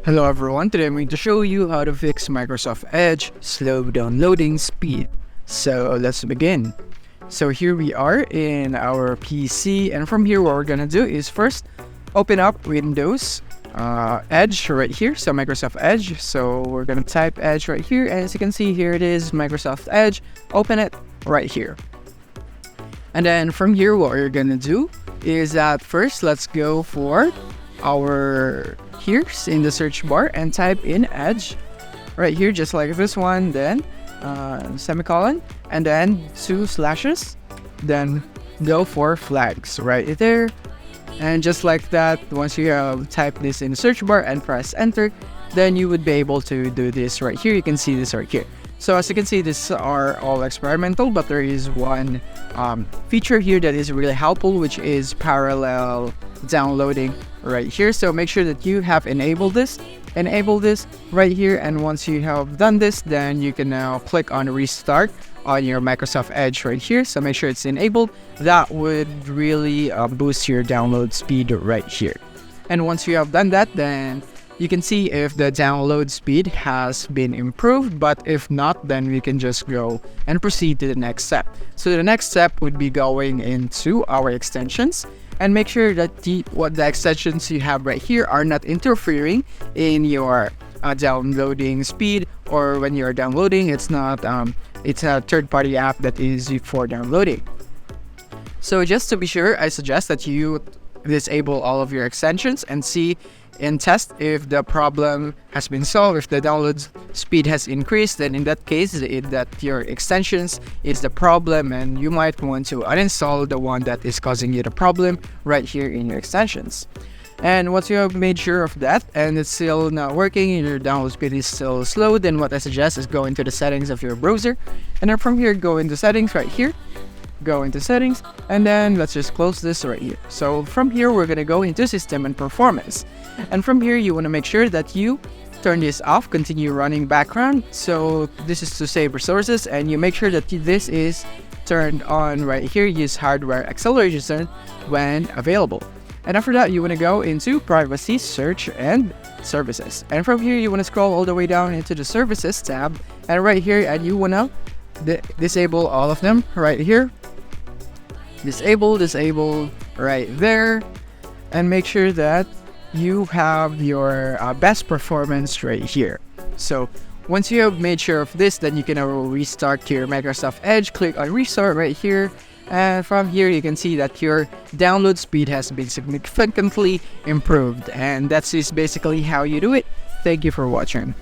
Hello everyone, today I'm going to show you how to fix Microsoft Edge slow downloading speed. So let's begin. So here we are in our PC, and from here what we're gonna do is first open up Windows Edge right here, so Microsoft Edge. So we're gonna type Edge right here, and as you can see here it is Microsoft Edge. Open it right here. And then from here what we're gonna do is that first let's go for our here's in the search bar and type in Edge right here, just like this one, then semicolon, and then 2 slashes, then go for flags right there. And just like that, once you type this in the search bar and press enter, then you would be able to do this right here. You can see this right here. So as you can see, these are all experimental, but there is one feature here that is really helpful, which is parallel downloading right here. So make sure that you have enabled this right here, and once you have done this, then you can now click on restart on your Microsoft Edge right here. So make sure it's enabled. That would really boost your download speed right here. And once you have done that, then you can see if the download speed has been improved, but if not, then we can just go and proceed to the next step. So the next step would be going into our extensions and make sure that the extensions you have right here are not interfering in your downloading speed, or when you're downloading, it's not it's a third-party app that is for downloading. So just to be sure, I suggest that you disable all of your extensions and see and test if the problem has been solved. If the download speed has increased, then in that case that your extensions is the problem, and you might want to uninstall the one that is causing you the problem right here in your extensions. And once you have made sure of that and it's still not working and your download speed is still slow, then what I suggest is go into the settings of your browser, and then from here go into settings right here, go into settings, and then let's just close this right here. So from here we're going to go into system and performance, and from here you want to make sure that you turn this off, continue running background. So this is to save resources, and you make sure that this is turned on right here. Use hardware acceleration when available. And after that, you want to go into privacy, search, and services, and from here you want to scroll all the way down into the services tab, and right here, and you want to disable all of them right here. Disable right there, and make sure that you have your best performance right here. So once you have made sure of this, then you can restart your Microsoft Edge. Click on restart right here, and from here you can see that your download speed has been significantly improved, and that's basically how you do it. Thank you for watching.